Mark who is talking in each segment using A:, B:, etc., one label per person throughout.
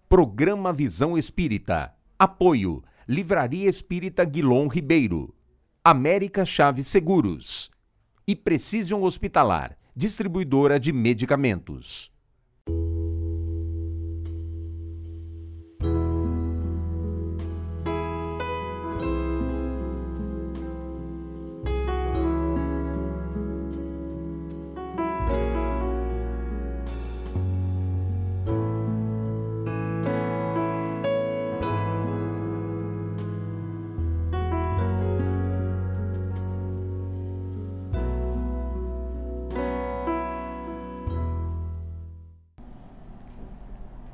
A: Programa Visão Espírita. Apoio. Livraria Espírita Guilom Ribeiro. América Chaves Seguros. E Precision Hospitalar, distribuidora de medicamentos.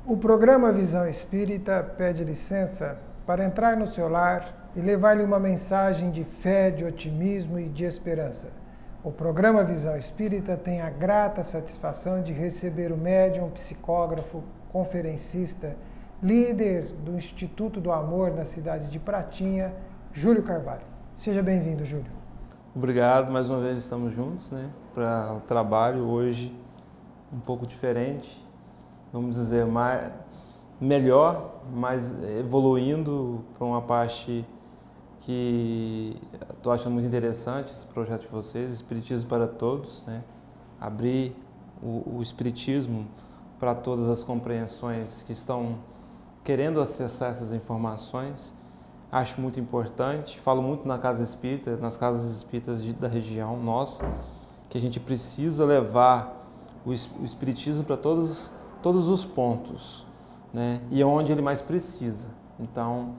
B: O programa Visão Espírita pede licença para entrar no seu lar e levar-lhe uma mensagem de fé, de otimismo e de esperança. O programa Visão Espírita tem a grata satisfação de receber o médium, psicógrafo, conferencista, líder do Instituto do Amor na cidade de Pratinha, Júlio Carvalho. Seja bem-vindo, Júlio.
C: Obrigado, mais uma vez estamos juntos, para o trabalho hoje um pouco diferente. Vamos dizer, melhor, mas evoluindo para uma parte que estou achando muito interessante, esse projeto de vocês, Espiritismo para Todos, abrir o Espiritismo para todas as compreensões que estão querendo acessar essas informações. Acho muito importante, falo muito na Casa Espírita, nas Casas Espíritas da região nossa, que a gente precisa levar o Espiritismo para todos os pontos, e onde ele mais precisa. Então,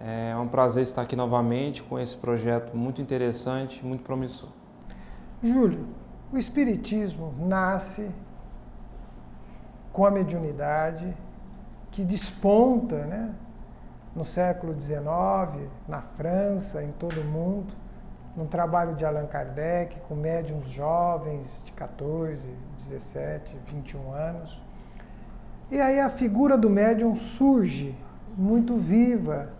C: é um prazer estar aqui novamente com esse projeto muito interessante, muito promissor.
B: Júlio, o Espiritismo nasce com a mediunidade que desponta, no século XIX, na França, em todo o mundo, num trabalho de Allan Kardec, com médiuns jovens de 14, 17, 21 anos. E aí a figura do médium surge muito viva,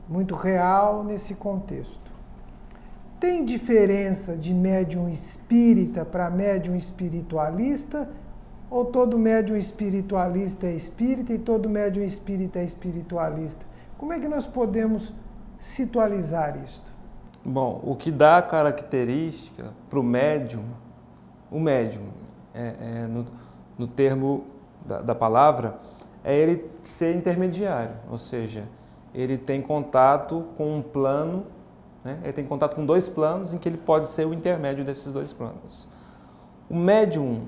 B: muito real nesse contexto. Tem diferença de médium espírita para médium espiritualista? Ou todo médium espiritualista é espírita e todo médium espírita é espiritualista? Como é que nós podemos situalizar isto?
C: Bom, o que dá característica para o médium no termo da palavra, é ele ser intermediário, ou seja, ele tem contato com um plano, ele tem contato com dois planos em que ele pode ser o intermédio desses dois planos. O médium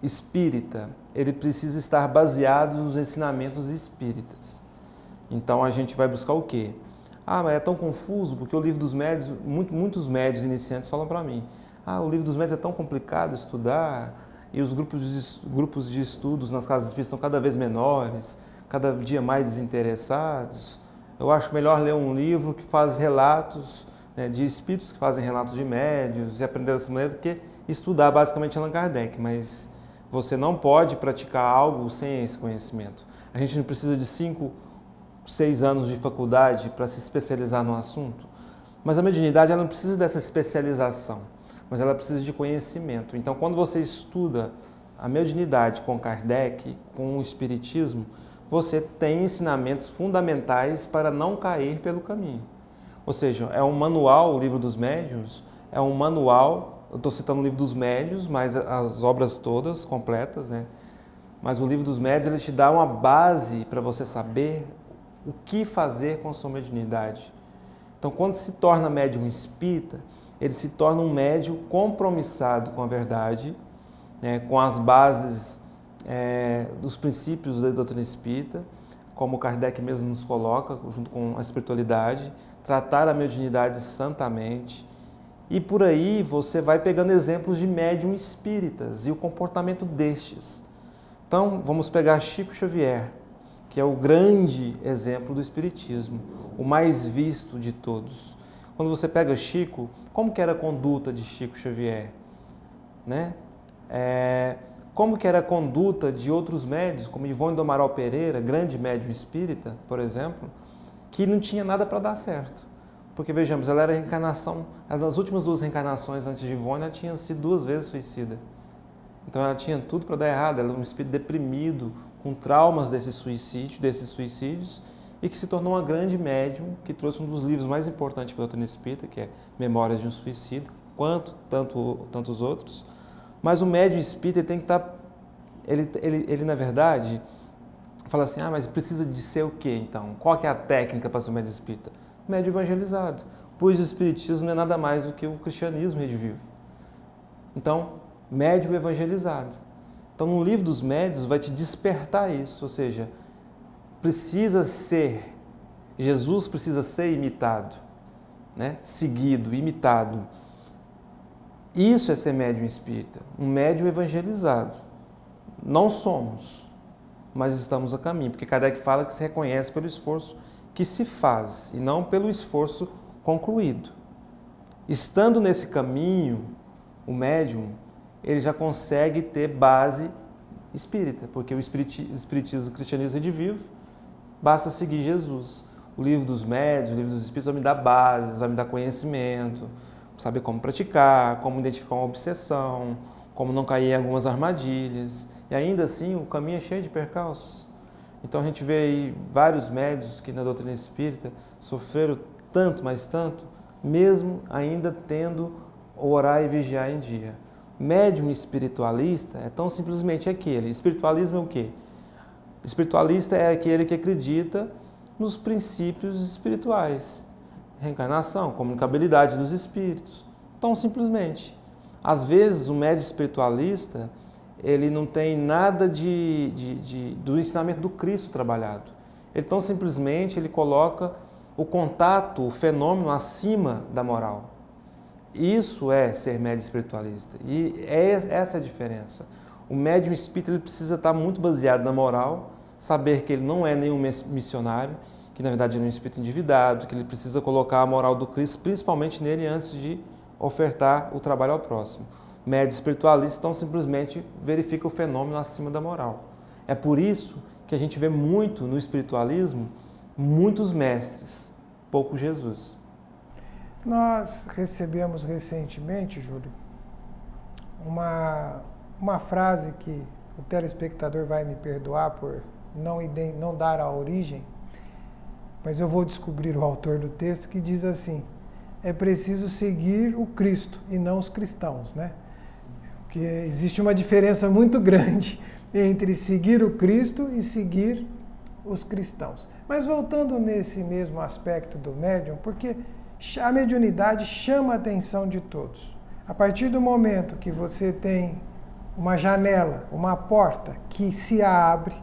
C: espírita, ele precisa estar baseado nos ensinamentos espíritas. Então a gente vai buscar o quê? Mas é tão confuso, porque o livro dos médiuns, muitos médiuns iniciantes falam para mim, o livro dos médiuns é tão complicado de estudar, e os grupos de estudos nas casas espíritas estão cada vez menores, cada dia mais desinteressados. Eu acho melhor ler um livro que faz relatos de espíritos que fazem relatos de médiuns e aprender dessa maneira do que estudar basicamente Allan Kardec, mas você não pode praticar algo sem esse conhecimento. A gente não precisa de 5, 6 anos de faculdade para se especializar no assunto, mas a mediunidade ela não precisa dessa especialização, mas ela precisa de conhecimento. Então, quando você estuda a mediunidade com Kardec, com o Espiritismo, você tem ensinamentos fundamentais para não cair pelo caminho. Ou seja, é um manual, o Livro dos Médiuns, é um manual, eu estou citando o Livro dos Médiuns, mas as obras todas completas, Mas o Livro dos Médiuns, ele te dá uma base para você saber o que fazer com a sua mediunidade. Então, quando se torna médium espírita, ele se torna um médium compromissado com a verdade, com as bases dos princípios da doutrina espírita, como Kardec mesmo nos coloca, junto com a espiritualidade, tratar a mediunidade santamente. E por aí você vai pegando exemplos de médium espíritas e o comportamento destes. Então, vamos pegar Chico Xavier, que é o grande exemplo do espiritismo, o mais visto de todos. Quando você pega Chico, como que era a conduta de Chico Xavier? Como que era a conduta de outros médiuns, como Ivone do Amaral Pereira, grande médium espírita, por exemplo, que não tinha nada para dar certo. Porque, vejamos, ela era reencarnação, nas últimas 2 reencarnações antes de Ivone, ela tinha sido 2 vezes suicida. Então ela tinha tudo para dar errado, ela era um espírito deprimido, com traumas desses suicídios, e que se tornou uma grande médium, que trouxe um dos livros mais importantes para a doutrina espírita, que é Memórias de um Suicida, tantos outros. Mas o médium espírita ele tem que estar... Ele, na verdade, fala assim, mas precisa de ser o quê, então? Qual que é a técnica para ser um médium espírita? Médium evangelizado, pois o espiritismo não é nada mais do que o cristianismo redivivo. Então, médium evangelizado. Então, no livro dos médiuns vai te despertar isso, ou seja, Jesus precisa ser imitado, né? Seguido, imitado. Isso é ser médium espírita, um médium evangelizado. Não somos, mas estamos a caminho, porque Kardec fala que se reconhece pelo esforço que se faz e não pelo esforço concluído. Estando nesse caminho, o médium ele já consegue ter base espírita, porque o espiritismo, o cristianismo redivivo, basta seguir Jesus. O livro dos médiuns, o livro dos espíritos vai me dar bases, vai me dar conhecimento, saber como praticar, como identificar uma obsessão, como não cair em algumas armadilhas. E ainda assim, o caminho é cheio de percalços. Então a gente vê aí vários médiuns que na doutrina espírita sofreram tanto, mas tanto, mesmo ainda tendo orar e vigiar em dia. Médium espiritualista é tão simplesmente aquele. Espiritualismo é o quê? Espiritualista é aquele que acredita nos princípios espirituais. Reencarnação, comunicabilidade dos espíritos. Tão simplesmente. Às vezes o médium espiritualista ele não tem nada do ensinamento do Cristo trabalhado. Ele tão simplesmente ele coloca o contato, o fenômeno acima da moral. Isso é ser médium espiritualista. E essa é a diferença. O médium espírita ele precisa estar muito baseado na moral, saber que ele não é nenhum missionário, que na verdade ele é um espírito endividado, que ele precisa colocar a moral do Cristo principalmente nele antes de ofertar o trabalho ao próximo. Médium espiritualista então simplesmente verifica o fenômeno acima da moral. É por isso que a gente vê muito no espiritualismo muitos mestres, pouco Jesus.
B: Nós recebemos recentemente, Júlio, uma frase que o telespectador vai me perdoar por não dar a origem, mas eu vou descobrir o autor do texto, que diz assim: é preciso seguir o Cristo e não os cristãos, né? Porque existe uma diferença muito grande entre seguir o Cristo e seguir os cristãos. Mas voltando nesse mesmo aspecto do médium, porque a mediunidade chama a atenção de todos. A partir do momento que você tem uma janela, uma porta que se abre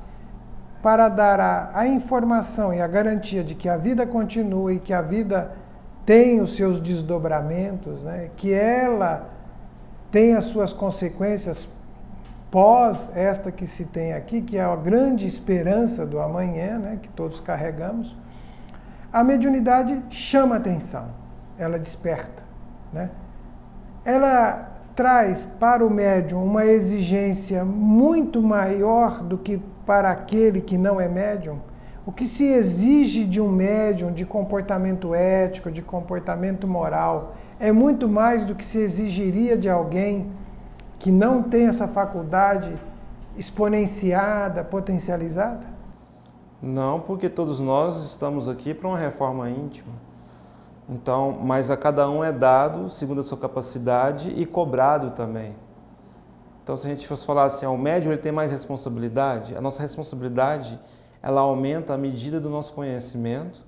B: para dar a informação e a garantia de que a vida continua e que a vida tem os seus desdobramentos, né? Que ela tem as suas consequências pós esta que se tem aqui, que é a grande esperança do amanhã, né? Que todos carregamos. A mediunidade chama atenção, ela desperta, né? Ela traz para o médium uma exigência muito maior do que para aquele que não é médium. O que se exige de um médium de comportamento ético, de comportamento moral, é muito mais do que se exigiria de alguém que não tem essa faculdade exponenciada, potencializada?
C: Não, porque todos nós estamos aqui para uma reforma íntima. Então, mas a cada um é dado segundo a sua capacidade e cobrado também. Então, se a gente fosse falar assim, o médium ele tem mais responsabilidade, a nossa responsabilidade ela aumenta à medida do nosso conhecimento,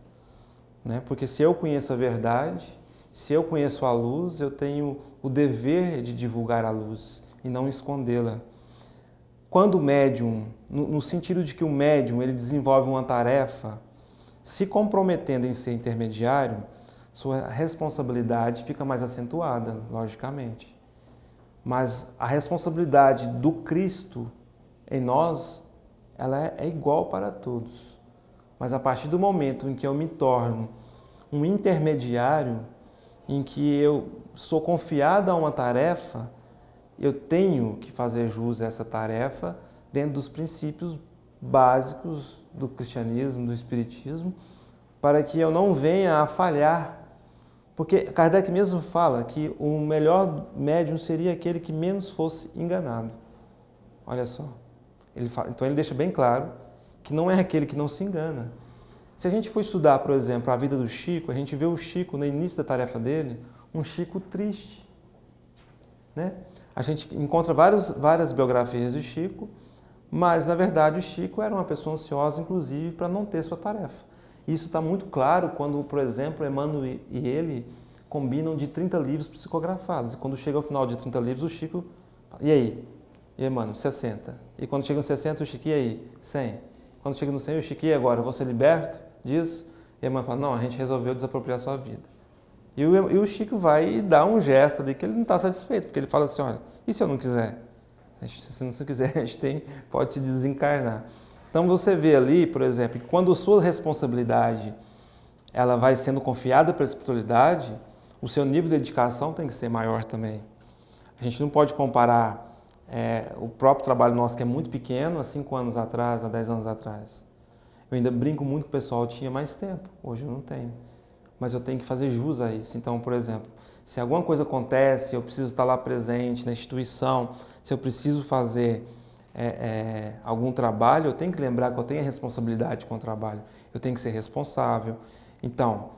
C: né? Porque se eu conheço a verdade, se eu conheço a luz, eu tenho o dever de divulgar a luz e não escondê-la. Quando o médium, no sentido de que o médium ele desenvolve uma tarefa, se comprometendo em ser intermediário, sua responsabilidade fica mais acentuada, logicamente. Mas a responsabilidade do Cristo em nós, ela é igual para todos. Mas a partir do momento em que eu me torno um intermediário, em que eu sou confiado a uma tarefa, eu tenho que fazer jus a essa tarefa dentro dos princípios básicos do cristianismo, do espiritismo, para que eu não venha a falhar. Porque Kardec mesmo fala que o melhor médium seria aquele que menos fosse enganado. Olha só. Então ele deixa bem claro que não é aquele que não se engana. Se a gente for estudar, por exemplo, a vida do Chico, a gente vê o Chico, no início da tarefa dele, um Chico triste, né? A gente encontra várias biografias do Chico, mas, na verdade, o Chico era uma pessoa ansiosa, inclusive, para não ter sua tarefa. Isso está muito claro quando, por exemplo, Emmanuel e ele combinam de 30 livros psicografados. E quando chega ao final de 30 livros, o Chico fala, e aí? E Emmanuel, 60. E quando chega no 60, o Chico, e aí? 100. Quando chega no 100, o Chico, e agora? Vou ser liberto disso? E Emmanuel fala, não, a gente resolveu desapropriar a sua vida. E o Chico vai e dá um gesto ali que ele não está satisfeito, porque ele fala assim, olha, e se eu não quiser? Se não quiser, a gente pode te desencarnar. Então você vê ali, por exemplo, que quando a sua responsabilidade ela vai sendo confiada para a espiritualidade, o seu nível de dedicação tem que ser maior também. A gente não pode comparar o próprio trabalho nosso, que é muito pequeno, há 5 anos atrás, há 10 anos atrás. Eu ainda brinco muito que o pessoal tinha mais tempo, hoje eu não tenho. Mas eu tenho que fazer jus a isso. Então, por exemplo, se alguma coisa acontece, eu preciso estar lá presente na instituição, se eu preciso fazer algum trabalho, eu tenho que lembrar que eu tenho a responsabilidade com o trabalho, eu tenho que ser responsável. Então,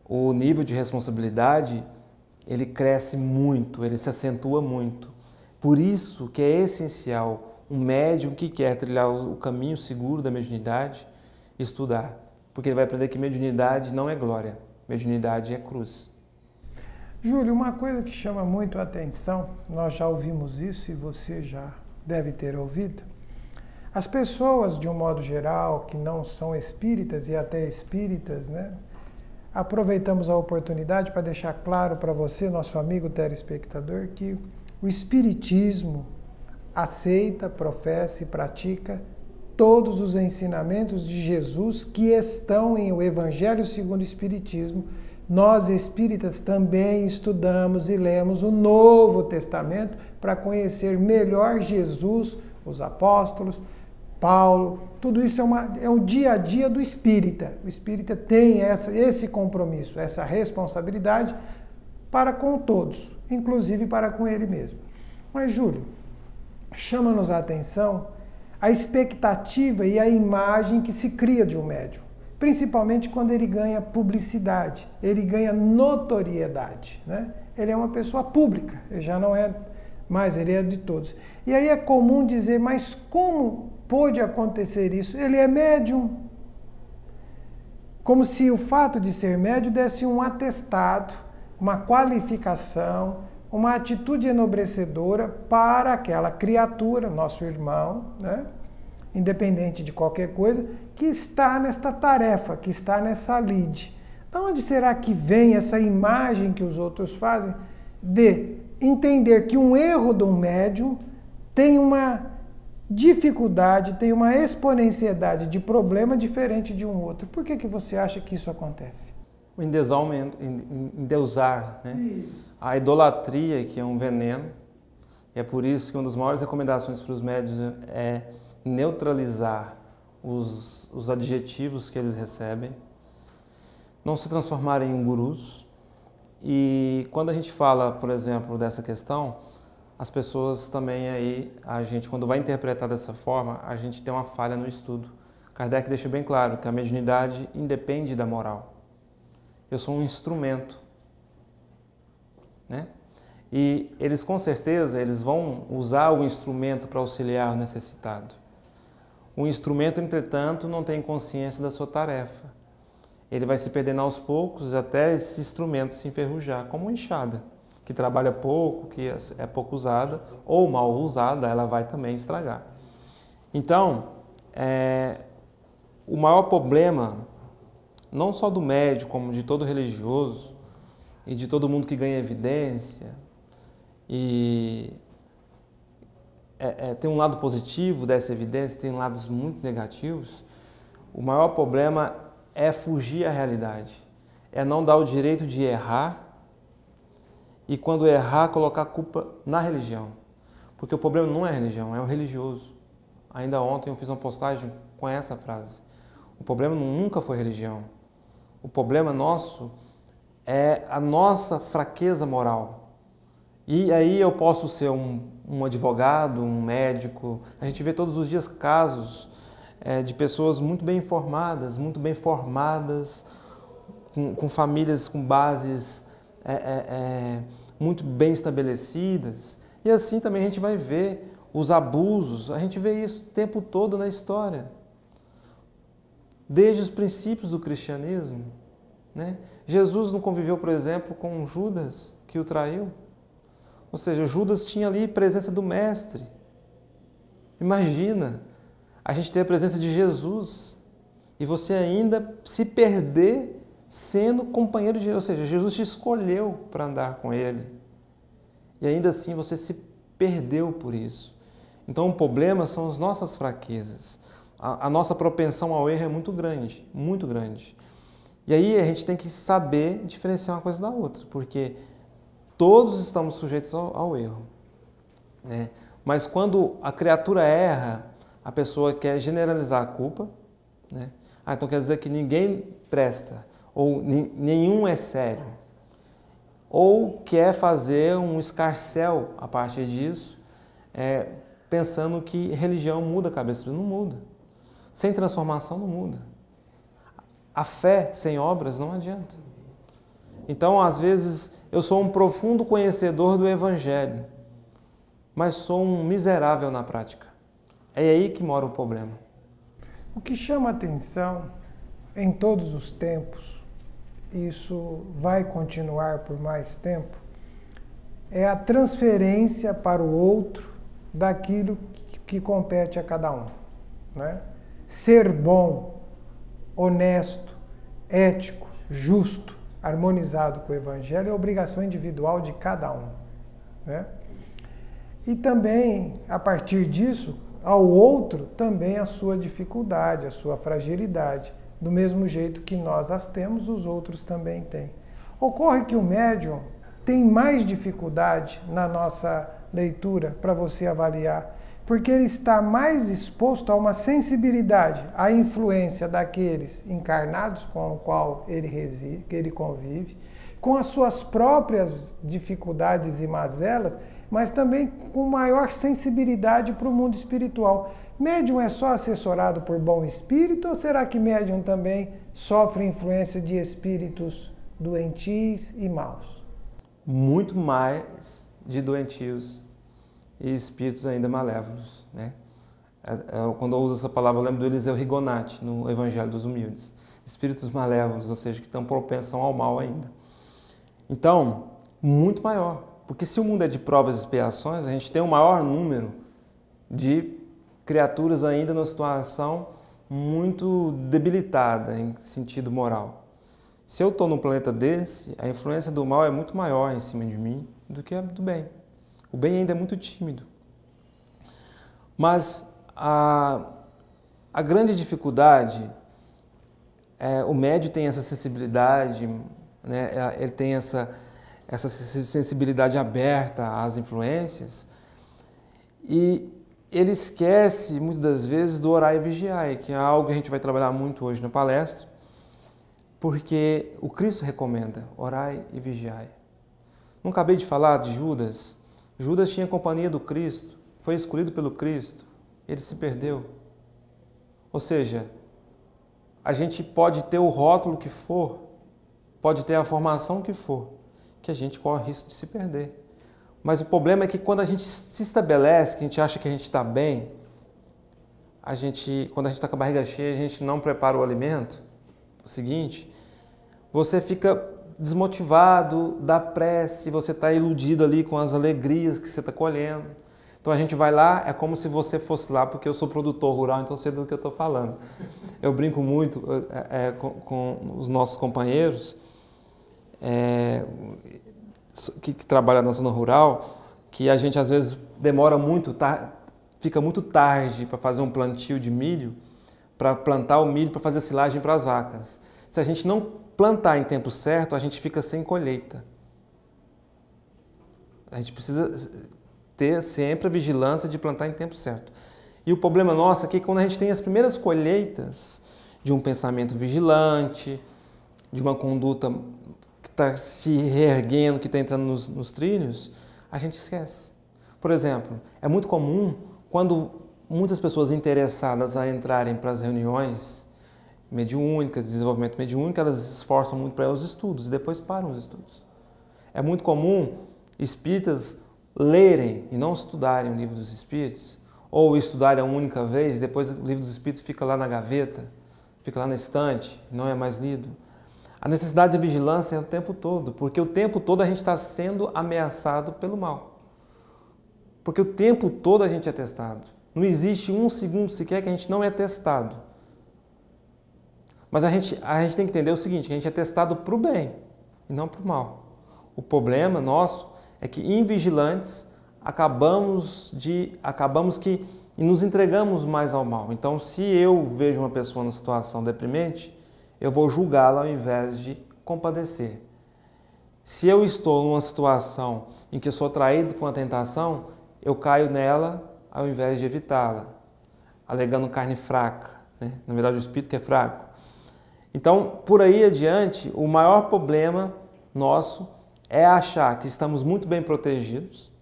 C: o nível de responsabilidade, ele cresce muito, ele se acentua muito. Por isso que é essencial um médium que quer trilhar o caminho seguro da mediunidade, estudar. Porque ele vai aprender que mediunidade não é glória, mediunidade é cruz.
B: Júlio, uma coisa que chama muito a atenção, nós já ouvimos isso e você já deve ter ouvido. As pessoas, de um modo geral, que não são espíritas e até espíritas, né? Aproveitamos a oportunidade para deixar claro para você, nosso amigo telespectador, que o espiritismo aceita, professa e pratica todos os ensinamentos de Jesus que estão em o Evangelho segundo o Espiritismo. Nós espíritas também estudamos e lemos o Novo Testamento para conhecer melhor Jesus, os apóstolos, Paulo. Tudo isso é o dia a dia do espírita. O espírita tem esse compromisso, essa responsabilidade para com todos, inclusive para com ele mesmo. Mas, Júlio, chama-nos a atenção a expectativa e a imagem que se cria de um médium, principalmente quando ele ganha publicidade, ele ganha notoriedade, né? Ele é uma pessoa pública, ele já não é mais, ele é de todos. E aí é comum dizer, mas como pôde acontecer isso? Ele é médium. Como se o fato de ser médium desse um atestado, uma qualificação, uma atitude enobrecedora para aquela criatura, nosso irmão, né? Independente de qualquer coisa, que está nesta tarefa, que está nessa lide. De onde será que vem essa imagem que os outros fazem de entender que um erro de um médium tem uma dificuldade, tem uma exponencialidade de problema diferente de um outro? Por que você acha que isso acontece?
C: O endeusar, né? A idolatria, que é um veneno, e é por isso que uma das maiores recomendações para os médiuns é neutralizar os adjetivos que eles recebem, não se transformarem em gurus. E quando a gente fala, por exemplo, dessa questão, as pessoas também aí, a gente quando vai interpretar dessa forma, a gente tem uma falha no estudo. Kardec deixa bem claro que a mediunidade independe da moral. Eu sou um instrumento, né? E eles com certeza eles vão usar o instrumento para auxiliar o necessitado. O instrumento, entretanto, não tem consciência da sua tarefa. Ele vai se perdendo aos poucos até esse instrumento se enferrujar, como uma enxada, que trabalha pouco, que é pouco usada, ou mal usada, ela vai também estragar. Então, o maior problema, não só do médium, como de todo religioso, e de todo mundo que ganha evidência, e tem um lado positivo dessa evidência, tem lados muito negativos. O maior problema é fugir à realidade, é não dar o direito de errar e quando errar colocar a culpa na religião, porque o problema não é a religião, é o religioso. Ainda ontem eu fiz uma postagem com essa frase: o problema nunca foi religião, o problema nosso é a nossa fraqueza moral. E aí eu posso ser um advogado, um médico. A gente vê todos os dias casos de pessoas muito bem informadas, muito bem formadas, com famílias com bases muito bem estabelecidas. E assim também a gente vai ver os abusos, a gente vê isso o tempo todo na história. Desde os princípios do cristianismo, né? Jesus não conviveu, por exemplo, com Judas, que o traiu. Ou seja, Judas tinha ali a presença do Mestre. Imagina, a gente ter a presença de Jesus e você ainda se perder sendo companheiro de Jesus. Ou seja, Jesus te escolheu para andar com Ele. E ainda assim você se perdeu por isso. Então o problema são as nossas fraquezas. A nossa propensão ao erro é muito grande, muito grande. E aí a gente tem que saber diferenciar uma coisa da outra, porque todos estamos sujeitos ao erro, né? Mas quando a criatura erra, a pessoa quer generalizar a culpa, né? Então quer dizer que ninguém presta, ou nenhum é sério. Ou quer fazer um escarcéu a partir disso, pensando que religião muda a cabeça. Não muda. Sem transformação não muda. A fé sem obras não adianta. Então, às vezes, eu sou um profundo conhecedor do Evangelho, mas sou um miserável na prática. É aí que mora o problema.
B: O que chama atenção em todos os tempos, isso vai continuar por mais tempo, é a transferência para o outro daquilo que compete a cada um, né? Ser bom, honesto, ético, justo, harmonizado com o Evangelho é obrigação individual de cada um, né? E também, a partir disso, ao outro também a sua dificuldade, a sua fragilidade. Do mesmo jeito que nós as temos, os outros também têm. Ocorre que o médium tem mais dificuldade na nossa leitura para você avaliar, porque ele está mais exposto a uma sensibilidade, à influência daqueles encarnados com o qual ele reside, que ele convive, com as suas próprias dificuldades e mazelas, mas também com maior sensibilidade para o mundo espiritual. Médium é só assessorado por bom espírito ou será que médium também sofre influência de espíritos doentios e maus?
C: Muito mais de doentios e espíritos ainda malévolos, né? Quando eu uso essa palavra, eu lembro do Eliseu Rigonati, no Evangelho dos Humildes. Espíritos malévolos, ou seja, que estão propensão ao mal ainda. Então, muito maior. Porque se o mundo é de provas e expiações, a gente tem um maior número de criaturas ainda numa situação muito debilitada em sentido moral. Se eu estou num planeta desse, a influência do mal é muito maior em cima de mim do que a do bem. O bem ainda é muito tímido. Mas a grande dificuldade o médium tem essa sensibilidade, né? Ele tem essa sensibilidade aberta às influências e ele esquece muitas das vezes do orar e vigiar, que é algo que a gente vai trabalhar muito hoje na palestra, porque o Cristo recomenda orai e vigiai. Não acabei de falar de Judas? Judas tinha companhia do Cristo, foi escolhido pelo Cristo, ele se perdeu. Ou seja, a gente pode ter o rótulo que for, pode ter a formação que for, que a gente corre o risco de se perder. Mas o problema é que quando a gente se estabelece, que a gente acha que a gente está bem, quando a gente está com a barriga cheia, a gente não prepara o alimento, o seguinte, você fica desmotivado da prece, você está iludido ali com as alegrias que você está colhendo. Então a gente vai lá, é como se você fosse lá, porque eu sou produtor rural, então eu sei do que eu estou falando. Eu brinco muito com os nossos companheiros que trabalham na zona rural, que a gente às vezes demora muito, fica muito tarde para fazer um plantio de milho, para plantar o milho, para fazer silagem para as vacas. Se a gente não plantar em tempo certo, a gente fica sem colheita. A gente precisa ter sempre a vigilância de plantar em tempo certo. E o problema nosso é que quando a gente tem as primeiras colheitas de um pensamento vigilante, de uma conduta que está se reerguendo, que está entrando nos trilhos, a gente esquece. Por exemplo, é muito comum quando muitas pessoas interessadas a entrarem para as reuniões mediúnicas, desenvolvimento mediúnico, elas se esforçam muito para os estudos e depois param os estudos. É muito comum espíritas lerem e não estudarem o Livro dos Espíritos, ou estudarem a única vez, depois o Livro dos Espíritos fica lá na gaveta, fica lá na estante, não é mais lido. A necessidade de vigilância é o tempo todo, porque o tempo todo a gente está sendo ameaçado pelo mal. Porque o tempo todo a gente é testado. Não existe um segundo sequer que a gente não é testado. Mas a gente tem que entender o seguinte, que a gente é testado para o bem e não para o mal. O problema nosso é que, invigilantes, acabamos que nos entregamos mais ao mal. Então, se eu vejo uma pessoa numa situação deprimente, eu vou julgá-la ao invés de compadecer. Se eu estou numa situação em que eu sou atraído por uma tentação, eu caio nela ao invés de evitá-la, alegando carne fraca, né? Na verdade, o espírito que é fraco. Então, por aí adiante, o maior problema nosso é achar que estamos muito bem protegidos,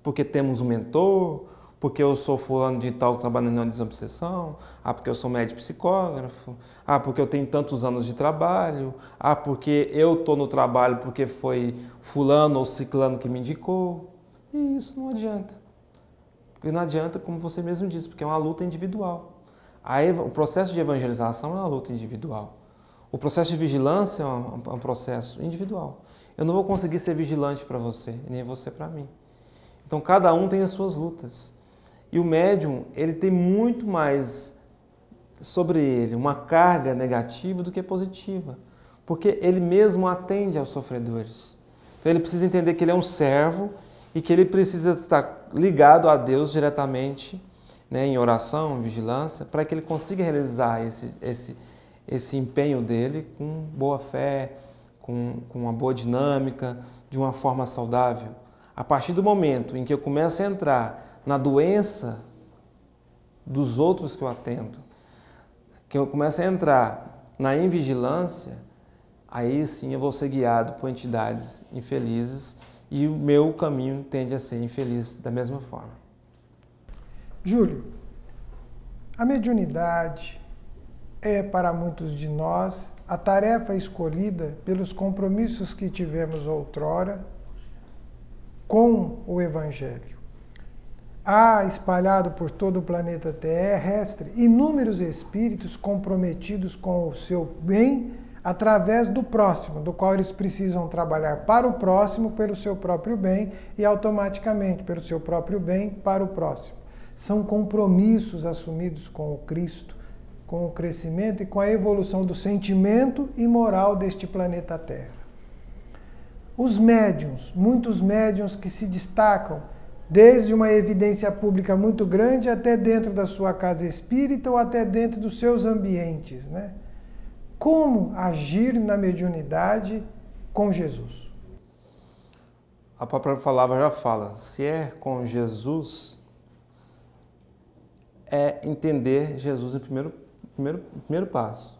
C: porque temos um mentor, porque eu sou fulano de tal trabalhando na desobsessão, porque eu sou médico psicógrafo, porque eu tenho tantos anos de trabalho, porque eu estou no trabalho porque foi fulano ou ciclano que me indicou. E isso não adianta. Porque não adianta, como você mesmo disse, porque é uma luta individual. O processo de evangelização é uma luta individual. O processo de vigilância é um processo individual. Eu não vou conseguir ser vigilante para você, nem você para mim. Então, cada um tem as suas lutas. E o médium, ele tem muito mais sobre ele uma carga negativa do que positiva, porque ele mesmo atende aos sofredores. Então, ele precisa entender que ele é um servo e que ele precisa estar ligado a Deus diretamente, né, em oração, em vigilância, para que ele consiga realizar esse empenho dele com boa fé, com uma boa dinâmica, de uma forma saudável. A partir do momento em que eu começo a entrar na doença dos outros que eu atendo, que eu começo a entrar na invigilância, aí sim eu vou ser guiado por entidades infelizes e o meu caminho tende a ser infeliz da mesma forma.
B: Júlio, a mediunidade é para muitos de nós a tarefa escolhida pelos compromissos que tivemos outrora com o Evangelho. Há, espalhado por todo o planeta terrestre, inúmeros espíritos comprometidos com o seu bem através do próximo, do qual eles precisam trabalhar para o próximo pelo seu próprio bem e automaticamente pelo seu próprio bem para o próximo. São compromissos assumidos com o Cristo, com o crescimento e com a evolução do sentimento e moral deste planeta Terra. Os médiuns, muitos médiuns que se destacam desde uma evidência pública muito grande até dentro da sua casa espírita ou até dentro dos seus ambientes, né? Como agir na mediunidade com Jesus?
C: A própria palavra já fala, se é com Jesus, é entender Jesus em primeiro passo.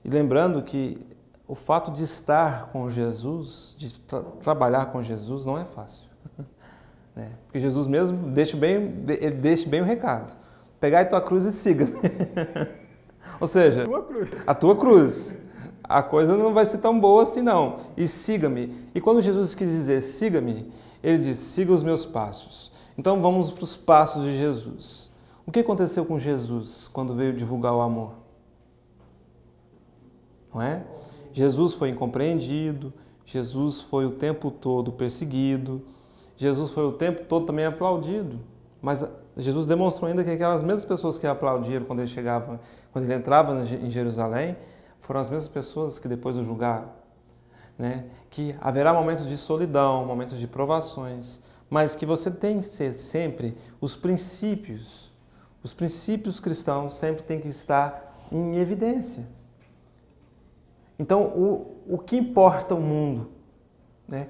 C: E lembrando que o fato de estar com Jesus, de trabalhar com Jesus, não é fácil. Porque Jesus mesmo deixa bem o recado. Pegai tua cruz e siga. Ou seja, a tua cruz. A coisa não vai ser tão boa assim não. E siga-me. E quando Jesus quis dizer siga-me, ele disse, siga os meus passos. Então vamos para os passos de Jesus. O que aconteceu com Jesus quando veio divulgar o amor? Não é? Jesus foi incompreendido, Jesus foi o tempo todo perseguido, Jesus foi o tempo todo também aplaudido, mas Jesus demonstrou ainda que aquelas mesmas pessoas que aplaudiram quando ele entrava em Jerusalém, foram as mesmas pessoas que depois o julgaram, né? Que haverá momentos de solidão, momentos de provações, mas que você tem que ser sempre os princípios cristãos sempre têm que estar em evidência. Então, o que importa o mundo, né?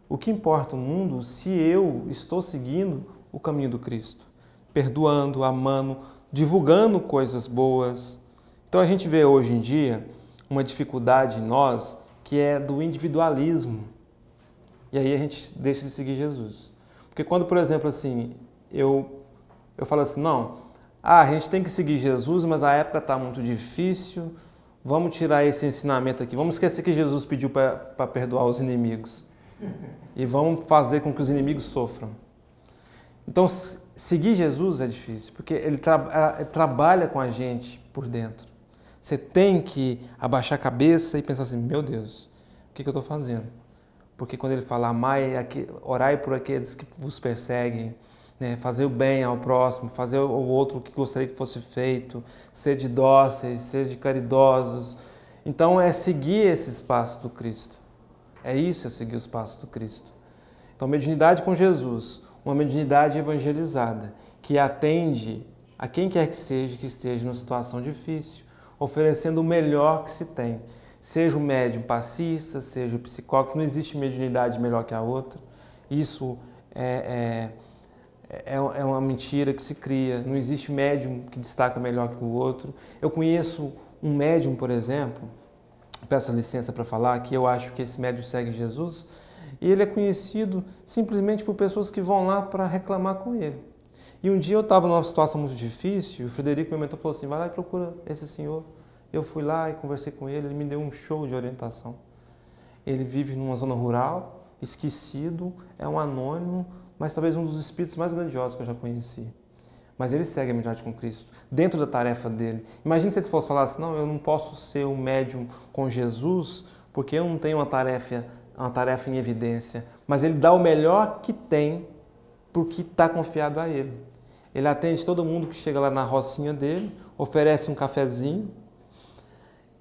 C: O que importa o mundo se eu estou seguindo o caminho do Cristo, perdoando, amando, divulgando coisas boas. Então a gente vê hoje em dia uma dificuldade em nós que é do individualismo. E aí a gente deixa de seguir Jesus. Porque quando, por exemplo, assim, eu falo assim, não, a gente tem que seguir Jesus, mas a época está muito difícil, vamos tirar esse ensinamento aqui, vamos esquecer que Jesus pediu para perdoar os inimigos e vamos fazer com que os inimigos sofram. Então, seguir Jesus é difícil, porque ele trabalha com a gente por dentro. Você tem que abaixar a cabeça e pensar assim, meu Deus, o que eu estou fazendo? Porque quando ele fala, orai por aqueles que vos perseguem, né? Fazer o bem ao próximo, fazer ao outro o que gostaria que fosse feito, sede dóceis, sede caridosos. Então é seguir esses passos do Cristo. É isso, é seguir os passos do Cristo. Então, mediunidade com Jesus, uma mediunidade evangelizada, que atende a quem quer que esteja numa situação difícil, oferecendo o melhor que se tem. Seja o médium passista, seja o psicólogo, não existe mediunidade melhor que a outra. Isso é uma mentira que se cria, não existe médium que destaca melhor que o outro. Eu conheço um médium, por exemplo, peço licença para falar, que eu acho que esse médium segue Jesus, e ele é conhecido simplesmente por pessoas que vão lá para reclamar com ele. E um dia eu estava numa situação muito difícil, e o Frederico, meu mentor, falou assim, vai lá e procura esse senhor. Eu fui lá e conversei com ele, ele me deu um show de orientação. Ele vive numa zona rural, esquecido, é um anônimo, mas talvez um dos espíritos mais grandiosos que eu já conheci. Mas ele segue a mediunidade com Cristo, dentro da tarefa dele. Imagina se ele fosse falar assim, não, eu não posso ser um médium com Jesus, porque eu não tenho uma tarefa em evidência. Mas ele dá o melhor que tem, porque está confiado a ele. Ele atende todo mundo que chega lá na rocinha dele, oferece um cafezinho,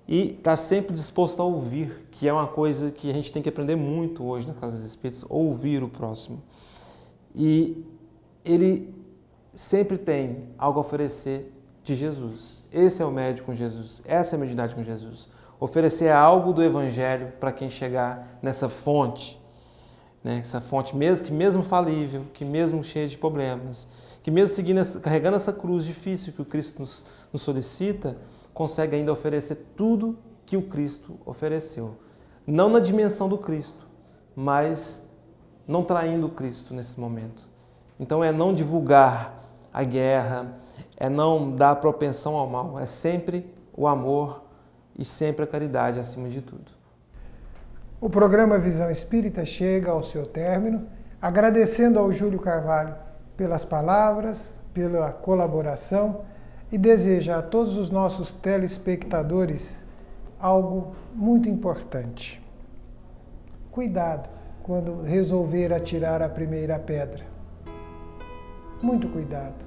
C: e está sempre disposto a ouvir, que é uma coisa que a gente tem que aprender muito hoje na Casa dos Espíritos, ouvir o próximo. E ele sempre tem algo a oferecer de Jesus. Esse é o médium com Jesus, essa é a mediunidade com Jesus. Oferecer algo do Evangelho para quem chegar nessa fonte, né? Essa fonte mesmo falível, que mesmo cheia de problemas, que mesmo carregando essa cruz difícil que o Cristo nos solicita, consegue ainda oferecer tudo que o Cristo ofereceu. Não na dimensão do Cristo, mas não traindo o Cristo nesse momento. Então é não divulgar a guerra, é não dar propensão ao mal, é sempre o amor e sempre a caridade acima de tudo.
B: O programa Visão Espírita chega ao seu término, agradecendo ao Júlio Carvalho pelas palavras, pela colaboração, e deseja a todos os nossos telespectadores algo muito importante. Cuidado quando resolver atirar a primeira pedra. Muito cuidado.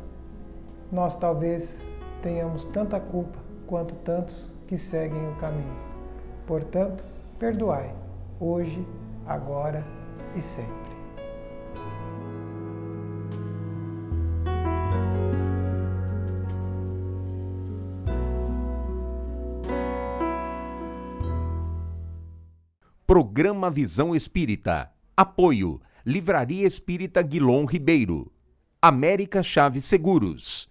B: Nós talvez tenhamos tanta culpa quanto tantos que seguem o caminho. Portanto, perdoai, hoje, agora e sempre.
A: Programa Visão Espírita. Apoio. Livraria Espírita Guilom Ribeiro. América Chaves Seguros.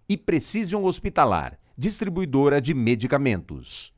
A: E Precision Hospitalar, distribuidora de medicamentos.